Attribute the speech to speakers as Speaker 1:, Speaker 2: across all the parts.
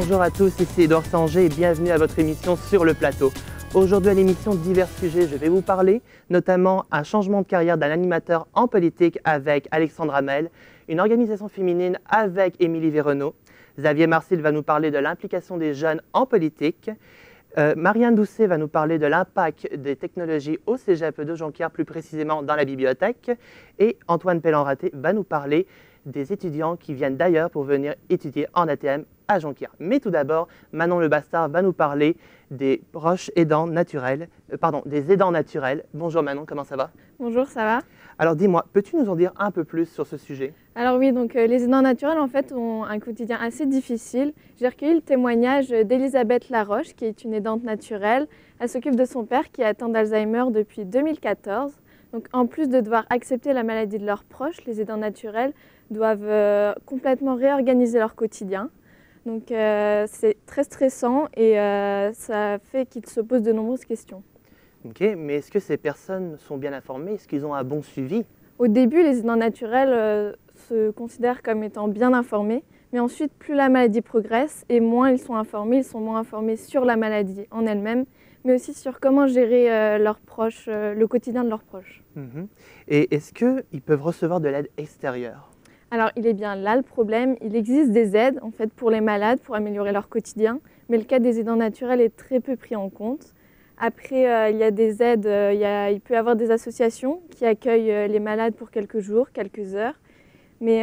Speaker 1: Bonjour à tous, ici Edouard Sanger et bienvenue à votre émission Sur le plateau. Aujourd'hui à l'émission divers sujets, je vais vous parler notamment un changement de carrière d'un animateur en politique avec Alexandre Hamel, une organisation féminine avec Émilie Véronneau. Xavier Marcil va nous parler de l'implication des jeunes en politique. Marianne Doucet va nous parler de l'impact des technologies au cégep de Jonquière, plus précisément dans la bibliothèque. Et Antoine Pellanraté va nous parler des étudiants qui viennent d'ailleurs pour venir étudier en ATM à Jonquière. Mais tout d'abord, Manon Le Bastard va nous parler des proches aidants naturels, des aidants naturels. Bonjour Manon, comment ça va?
Speaker 2: Bonjour, ça va?
Speaker 1: Alors dis-moi, peux-tu nous en dire un peu plus sur ce sujet?
Speaker 2: Alors oui, donc les aidants naturels en fait ont un quotidien assez difficile. J'ai recueilli le témoignage d'Elisabeth Laroche, qui est une aidante naturelle. Elle s'occupe de son père qui est atteint d'Alzheimer depuis 2014. Donc en plus de devoir accepter la maladie de leurs proches, les aidants naturels doivent complètement réorganiser leur quotidien. Donc c'est très stressant et ça fait qu'ils se posent de nombreuses questions.
Speaker 1: Ok, mais est-ce que ces personnes sont bien informées? Est-ce qu'ils ont un bon suivi?
Speaker 2: Au début, les aidants naturels se considèrent comme étant bien informés, mais ensuite, plus la maladie progresse et moins ils sont moins informés sur la maladie en elle-même, mais aussi sur comment gérer leurs proches, le quotidien de leurs proches.
Speaker 1: Et est-ce qu'ils peuvent recevoir de l'aide extérieure?
Speaker 2: Alors, il est bien là le problème. Il existe des aides en fait, pour les malades, pour améliorer leur quotidien, mais le cas des aidants naturels est très peu pris en compte. Après, il y a des aides, il peut y avoir des associations qui accueillent les malades pour quelques jours, quelques heures, mais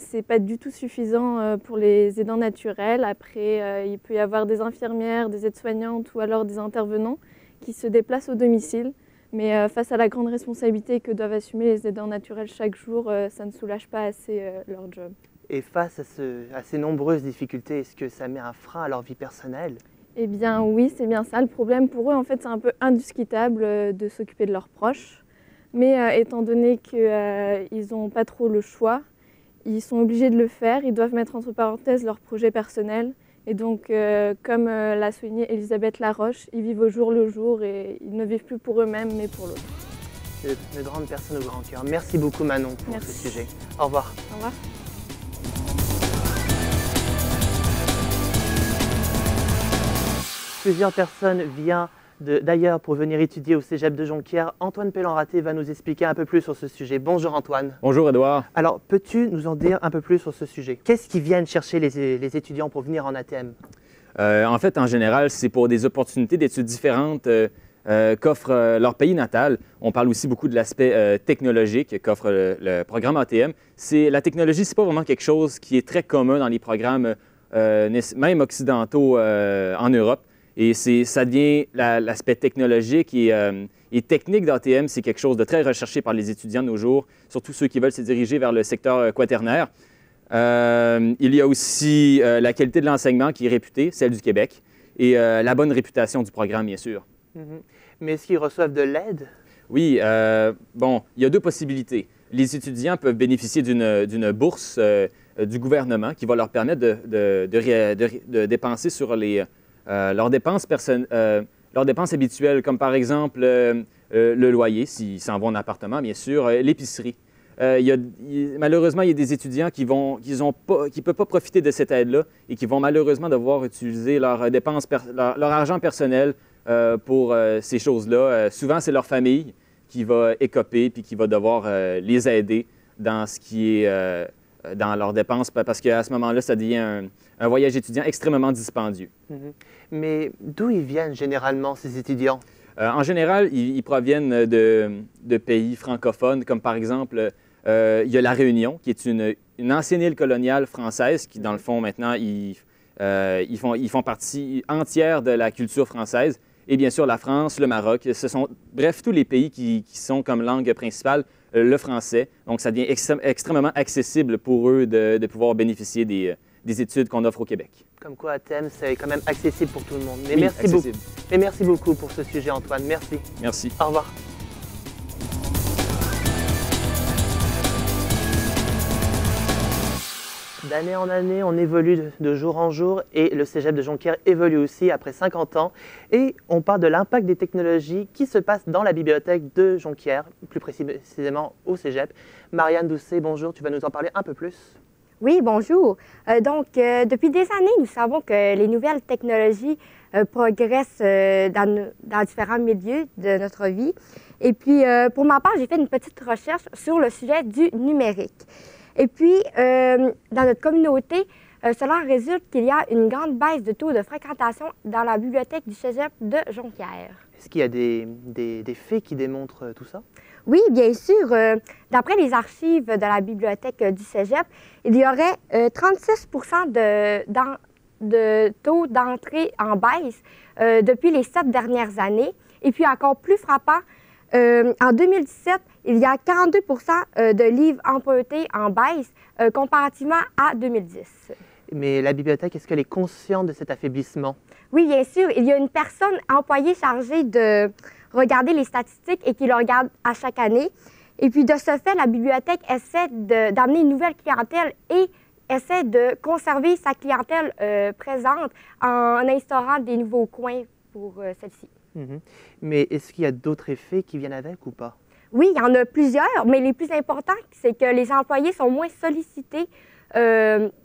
Speaker 2: ce n'est pas du tout suffisant pour les aidants naturels. Après, il peut y avoir des infirmières, des aides-soignantes ou alors des intervenants qui se déplacent au domicile. Mais face à la grande responsabilité que doivent assumer les aidants naturels chaque jour, ça ne soulage pas assez leur job.
Speaker 1: Et face à ces nombreuses difficultés, est-ce que ça met un frein à leur vie personnelle?
Speaker 2: Eh bien oui, c'est bien ça. Le problème pour eux, en fait, c'est un peu indiscutable de s'occuper de leurs proches. Mais étant donné qu'ils n'ont pas trop le choix, ils sont obligés de le faire. Ils doivent mettre entre parenthèses leurs projets personnels. Et donc, comme l'a souligné Elisabeth Laroche, ils vivent au jour le jour et ils ne vivent plus pour eux-mêmes, mais pour l'autre.
Speaker 1: De grandes personnes au grand cœur. Merci beaucoup Manon pour ce sujet. Au revoir.
Speaker 2: Au revoir.
Speaker 1: Plusieurs personnes viennent d'ailleurs pour venir étudier au cégep de Jonquière. Antoine Pellanraté va nous expliquer un peu plus sur ce sujet. Bonjour Antoine.
Speaker 3: Bonjour Edouard.
Speaker 1: Alors, peux-tu nous en dire un peu plus sur ce sujet? Qu'est-ce qui viennent chercher les étudiants pour venir en ATM?
Speaker 3: En fait, en général, c'est pour des opportunités d'études différentes qu'offre leur pays natal. On parle aussi beaucoup de l'aspect technologique qu'offre le programme ATM. La technologie, ce n'est pas vraiment quelque chose qui est très commun dans les programmes, même occidentaux en Europe. Et ça devient l'aspect technologique et technique d'ATM, c'est quelque chose de très recherché par les étudiants de nos jours, surtout ceux qui veulent se diriger vers le secteur quaternaire. Il y a aussi la qualité de l'enseignement qui est réputée, celle du Québec, et la bonne réputation du programme, bien sûr.
Speaker 1: Mais est-ce qu'ils reçoivent de l'aide?
Speaker 3: Oui, bon, il y a deux possibilités. Les étudiants peuvent bénéficier d'une bourse du gouvernement qui va leur permettre de dépenser sur leurs dépenses habituelles, comme par exemple le loyer, s'ils s'en vont en appartement, bien sûr, l'épicerie. Malheureusement, il y a des étudiants qui ne peuvent pas profiter de cette aide-là et qui vont malheureusement devoir utiliser leur argent personnel pour ces choses-là. Souvent, c'est leur famille qui va écoper puis qui va devoir les aider dans ce qui est dans leurs dépenses, parce qu'à ce moment-là, ça devient un voyage étudiant extrêmement dispendieux.
Speaker 1: Mais d'où ils viennent généralement, ces étudiants?
Speaker 3: En général, ils proviennent de pays francophones, comme par exemple, il y a La Réunion, qui est une ancienne île coloniale française, qui dans le fond, maintenant, ils font partie entière de la culture française. Et bien sûr, la France, le Maroc, bref, tous les pays qui sont comme langue principale le français. Donc, ça devient extrêmement accessible pour eux de pouvoir bénéficier des études qu'on offre au Québec.
Speaker 1: Comme quoi, ATM, c'est quand même accessible pour tout le monde. Mais
Speaker 3: oui,
Speaker 1: merci beaucoup. Et merci beaucoup pour ce sujet, Antoine. Merci.
Speaker 3: Merci.
Speaker 1: Au revoir. D'année en année, on évolue de jour en jour et le cégep de Jonquière évolue aussi après 50 ans. Et on parle de l'impact des technologies qui se passent dans la bibliothèque de Jonquière, plus précisément au cégep. Marianne Doucet, bonjour, tu vas nous en parler un peu plus?
Speaker 4: Oui, bonjour. Depuis des années, nous savons que les nouvelles technologies progressent dans différents milieux de notre vie. Et puis, pour ma part, j'ai fait une petite recherche sur le sujet du numérique. Et puis, dans notre communauté, cela résulte qu'il y a une grande baisse de taux de fréquentation dans la bibliothèque du Cégep de Jonquière.
Speaker 1: Est-ce qu'il y a des faits qui démontrent tout ça?
Speaker 4: Oui, bien sûr. D'après les archives de la bibliothèque du Cégep, il y aurait 36 de taux d'entrée en baisse depuis les 7 dernières années. Et puis, encore plus frappant, en 2017, il y a 42 de livres empruntés en baisse comparativement à 2010.
Speaker 1: Mais la bibliothèque, est-ce qu'elle est consciente de cet affaiblissement?
Speaker 4: Oui, bien sûr. Il y a une personne employée chargée de regarder les statistiques et qui le regarde à chaque année. Et puis, de ce fait, la bibliothèque essaie d'amener une nouvelle clientèle et essaie de conserver sa clientèle présente en instaurant des nouveaux coins pour celle-ci.
Speaker 1: Mais est-ce qu'il y a d'autres effets qui viennent avec ou pas?
Speaker 4: Oui, il y en a plusieurs, mais les plus importants, c'est que les employés sont moins sollicités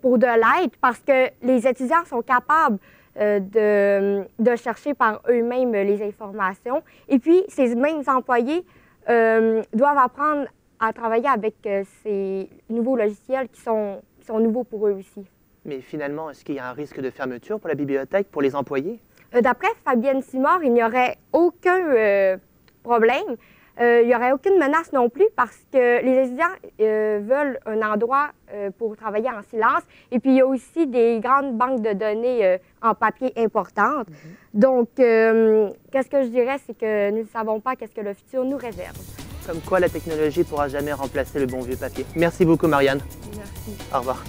Speaker 4: pour de l'aide parce que les étudiants sont capables de chercher par eux-mêmes les informations. Et puis, ces mêmes employés doivent apprendre à travailler avec ces nouveaux logiciels qui sont nouveaux pour eux aussi.
Speaker 1: Mais finalement, est-ce qu'il y a un risque de fermeture pour la bibliothèque, pour les employés?
Speaker 4: D'après Fabienne Simard, il n'y aurait aucun problème. Il n'y aurait aucune menace non plus parce que les étudiants veulent un endroit pour travailler en silence. Et puis, il y a aussi des grandes banques de données en papier importantes. Donc, qu'est-ce que je dirais, c'est que nous ne savons pas qu'est-ce que le futur nous réserve.
Speaker 1: Comme quoi, la technologie ne pourra jamais remplacer le bon vieux papier. Merci beaucoup, Marianne.
Speaker 4: Merci.
Speaker 1: Au revoir.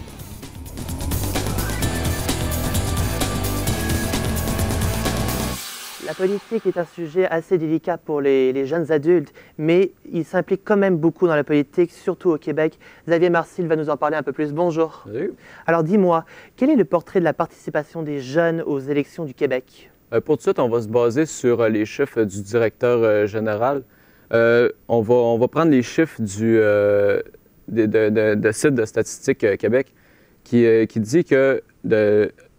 Speaker 1: La politique est un sujet assez délicat pour les jeunes adultes, mais ils s'impliquent quand même beaucoup dans la politique, surtout au Québec. Xavier Marcil va nous en parler un peu plus. Bonjour.
Speaker 5: Salut.
Speaker 1: Alors dis-moi, quel est le portrait de la participation des jeunes aux élections du Québec?
Speaker 5: Pour tout ça, on va se baser sur les chiffres du directeur général. On va prendre les chiffres de site de Statistique Québec qui dit que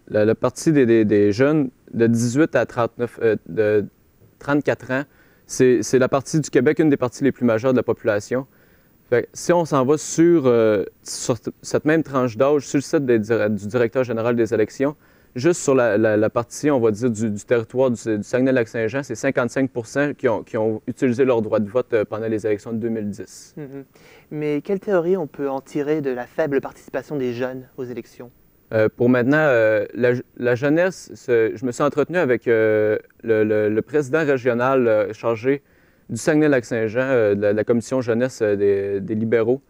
Speaker 5: la partie des jeunes de 18 à 34 ans, c'est la partie du Québec, une des parties les plus majeures de la population. Fait que si on s'en va sur cette même tranche d'âge, sur le site du directeur général des élections, juste sur la partie, on va dire, du territoire du Saguenay-Lac-Saint-Jean, c'est 55 qui ont utilisé leur droit de vote pendant les élections de 2010.
Speaker 1: Mais quelle théorie on peut en tirer de la faible participation des jeunes aux élections?
Speaker 5: Pour maintenant, la jeunesse, je me suis entretenu avec le président régional chargé du Saguenay-Lac-Saint-Jean, de la commission jeunesse des libéraux,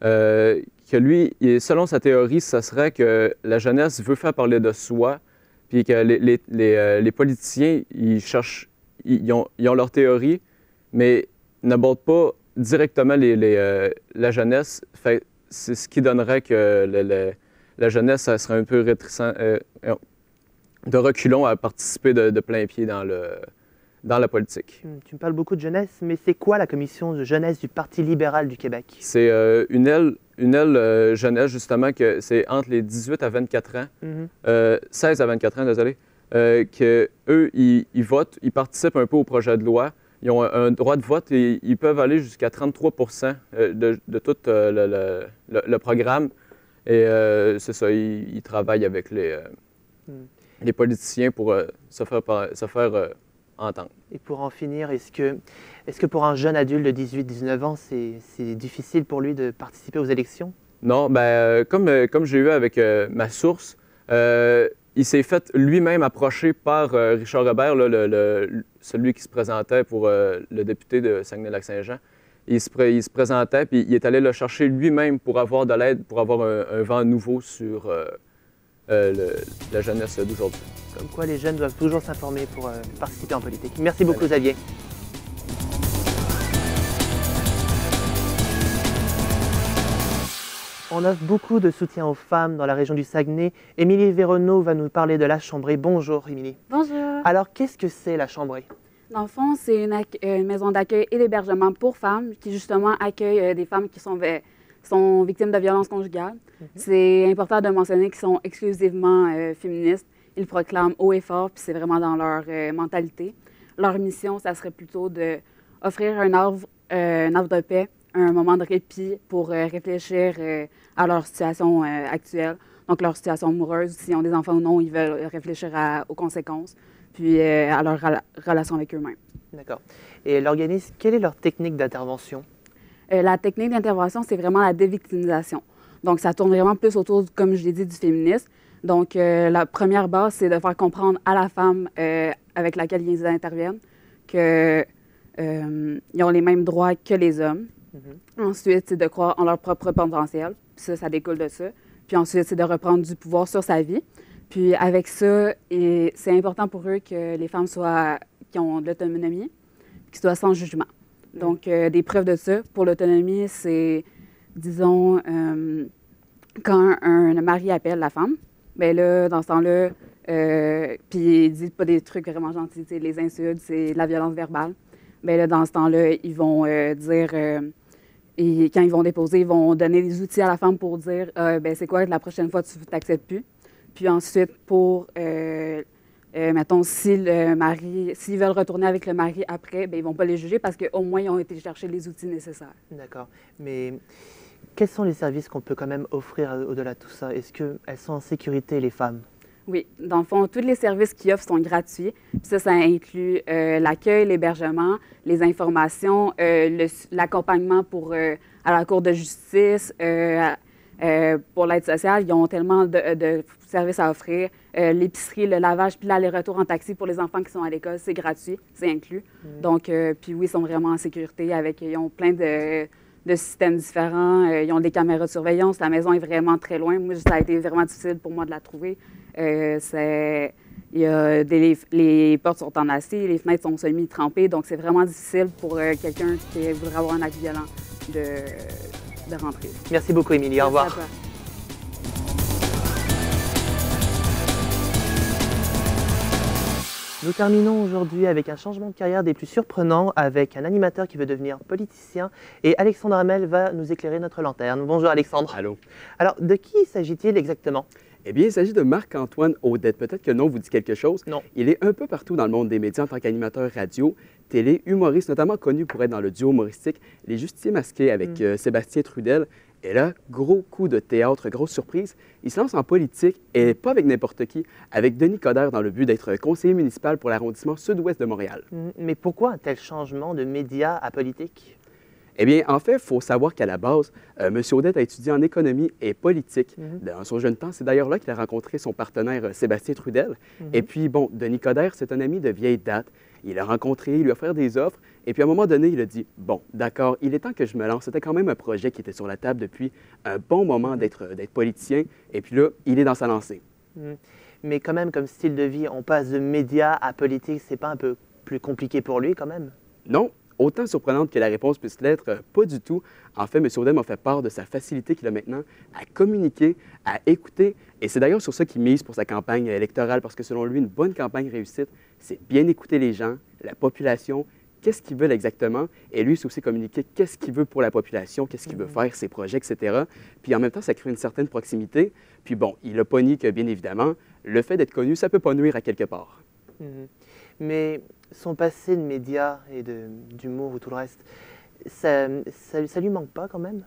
Speaker 5: que lui, selon sa théorie, ce serait que la jeunesse veut faire parler de soi, puis que les politiciens, ils ont leur théorie, mais n'abordent pas directement la jeunesse. C'est ce qui donnerait que la jeunesse, ça serait un peu réticent, de reculons à participer de plein pied dans la politique.
Speaker 1: Tu me parles beaucoup de jeunesse, mais c'est quoi la commission de jeunesse du Parti libéral du Québec?
Speaker 5: C'est une aile jeunesse, justement, que c'est entre les 18 à 24 ans, 16 à 24 ans, désolé, qu'eux, ils votent, ils participent un peu au projet de loi. Ils ont un droit de vote et ils peuvent aller jusqu'à 33 de tout le programme. Et c'est ça, ils travaillent avec les politiciens pour se faire entendre.
Speaker 1: Et pour en finir, est-ce que pour un jeune adulte de 18-19 ans, c'est difficile pour lui de participer aux élections?
Speaker 5: Non, comme j'ai eu avec ma source, il s'est fait lui-même approcher par Richard Robert, celui qui se présentait pour le député de Saguenay-Lac-Saint-Jean. Il se présentait, puis il est allé le chercher lui-même pour avoir de l'aide, pour avoir un vent nouveau sur la jeunesse d'aujourd'hui.
Speaker 1: Comme quoi, les jeunes doivent toujours s'informer pour participer en politique. Merci beaucoup, Xavier. On offre beaucoup de soutien aux femmes dans la région du Saguenay. Émilie Véronneau va nous parler de la Chambrée. Bonjour, Émilie.
Speaker 6: Bonjour.
Speaker 1: Alors, qu'est-ce que c'est la Chambrée?
Speaker 6: Dans le fond, c'est une maison d'accueil et d'hébergement pour femmes qui, justement, accueille des femmes qui sont sont victimes de violences conjugales. C'est important de mentionner qu'ils sont exclusivement féministes. Ils proclament haut et fort, puis c'est vraiment dans leur mentalité. Leur mission, ça serait plutôt d'offrir un havre de paix, un moment de répit pour réfléchir à leur situation actuelle, donc leur situation amoureuse, s'ils ont des enfants ou non, ils veulent réfléchir aux conséquences, puis à leur relation avec eux-mêmes.
Speaker 1: D'accord. Et l'organisme, quelle est leur technique d'intervention?
Speaker 6: La technique d'intervention, c'est vraiment la dévictimisation. Donc, ça tourne vraiment plus autour, comme je l'ai dit, du féminisme. Donc, la première base, c'est de faire comprendre à la femme avec laquelle ils interviennent qu'ils ont les mêmes droits que les hommes. Ensuite, c'est de croire en leur propre potentiel. Puis ça découle de ça. Puis ensuite, c'est de reprendre du pouvoir sur sa vie. Puis avec ça, c'est important pour eux que les femmes qui ont de l'autonomie, qui soient sans jugement. Donc, des preuves de ça. Pour l'autonomie, c'est, disons, quand un mari appelle la femme, bien là, dans ce temps-là, puis il dit pas des trucs vraiment gentils, les insultes, c'est de la violence verbale. Bien là, dans ce temps-là, ils vont dire, et quand ils vont déposer, ils vont donner des outils à la femme pour dire, ben c'est quoi, la prochaine fois, tu t'acceptes plus. Puis ensuite, pour, mettons, s'ils veulent retourner avec le mari après, bien, ils ne vont pas les juger parce qu'au moins, ils ont été chercher les outils nécessaires.
Speaker 1: D'accord. Mais quels sont les services qu'on peut quand même offrir au-delà de tout ça? Est-ce qu'elles sont en sécurité, les femmes?
Speaker 6: Oui. Dans le fond, tous les services qu'ils offrent sont gratuits. Puis ça inclut l'accueil, l'hébergement, les informations, l'accompagnement à la cour de justice, pour l'aide sociale. Ils ont tellement de services à offrir. L'épicerie, le lavage, puis l'aller-retour en taxi pour les enfants qui sont à l'école, c'est gratuit, c'est inclus. Donc, puis oui, ils sont vraiment en sécurité. Ils ont plein de systèmes différents. Ils ont des caméras de surveillance. La maison est vraiment très loin. Moi, ça a été vraiment difficile pour moi de la trouver. Les portes sont en acier, les fenêtres sont semi-trempées. Donc, c'est vraiment difficile pour quelqu'un qui voudrait avoir un acte violent de rentrer.
Speaker 1: Merci beaucoup, Émilie. Au revoir. Nous terminons aujourd'hui avec un changement de carrière des plus surprenants, avec un animateur qui veut devenir politicien. Et Alexandre Hamel va nous éclairer notre lanterne. Bonjour Alexandre.
Speaker 7: Allô.
Speaker 1: Alors, de qui s'agit-il exactement?
Speaker 7: Eh bien, il s'agit de Marc-Antoine Audette. Peut-être que le nom vous dit quelque chose.
Speaker 1: Non.
Speaker 7: Il est un peu partout dans le monde des médias en tant qu'animateur radio, télé, humoriste, notamment connu pour être dans le duo humoristique Les Justiciers Masqués avec Sébastien Trudel. Et là, gros coup de théâtre, grosse surprise, il se lance en politique, et pas avec n'importe qui, avec Denis Coderre dans le but d'être conseiller municipal pour l'arrondissement sud-ouest de Montréal.
Speaker 1: Mais pourquoi un tel changement de média à politique?
Speaker 7: Eh bien, en fait, il faut savoir qu'à la base, M. Audette a étudié en économie et politique. Dans son jeune temps, c'est d'ailleurs là qu'il a rencontré son partenaire Sébastien Trudel. Et puis, bon, Denis Coderre, c'est un ami de vieille date. Il l'a rencontré, il lui a offert des offres. Et puis, à un moment donné, il a dit, bon, d'accord, il est temps que je me lance. C'était quand même un projet qui était sur la table depuis un bon moment d'être politicien. Et puis là, il est dans sa lancée.
Speaker 1: Mais quand même, comme style de vie, on passe de médias à politique. C'est pas un peu plus compliqué pour lui, quand même?
Speaker 7: Non. Autant surprenante que la réponse puisse l'être, pas du tout. En fait, M. Audette m'a fait part de sa facilité qu'il a maintenant à communiquer, à écouter. Et c'est d'ailleurs sur ça qu'il mise pour sa campagne électorale, parce que selon lui, une bonne campagne réussite, c'est bien écouter les gens, la population, qu'est-ce qu'ils veulent exactement. Et lui, c'est aussi communiquer qu'est-ce qu'il veut pour la population, qu'est-ce qu'il veut faire, ses projets, etc. Puis en même temps, ça crée une certaine proximité. Puis bon, il n'a pas nié que, bien évidemment, le fait d'être connu, ça ne peut pas nuire à quelque part.
Speaker 1: Mais son passé de médias et d'humour ou tout le reste, ça lui manque pas quand même?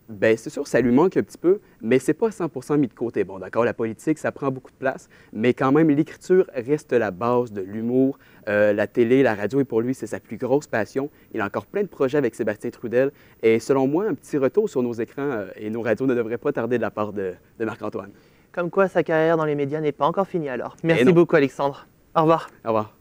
Speaker 7: Bien, c'est sûr, ça lui manque un petit peu, mais c'est pas 100% mis de côté. Bon, d'accord, la politique, ça prend beaucoup de place, mais quand même, l'écriture reste la base de l'humour. La télé, la radio, et pour lui, c'est sa plus grosse passion. Il a encore plein de projets avec Sébastien Trudel. Et selon moi, un petit retour sur nos écrans et nos radios ne devrait pas tarder de la part de Marc-Antoine.
Speaker 1: Comme quoi, sa carrière dans les médias n'est pas encore finie alors. Merci beaucoup, Alexandre. Au revoir.
Speaker 7: Au revoir.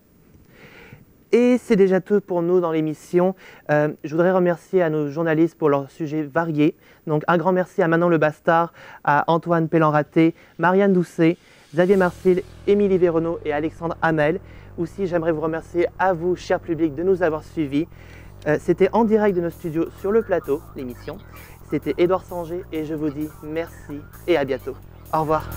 Speaker 1: Et c'est déjà tout pour nous dans l'émission. Je voudrais remercier à nos journalistes pour leurs sujets variés. Donc un grand merci à Manon Le Bastard, à Antoine Pellan-Raté, Marianne Doucet, Xavier Marcil, Émilie Véronneau et Alexandre Hamel. Aussi, j'aimerais vous remercier à vous, cher public, de nous avoir suivis. C'était en direct de nos studios sur le plateau, l'émission. C'était Édouard Sanger et je vous dis merci et à bientôt. Au revoir.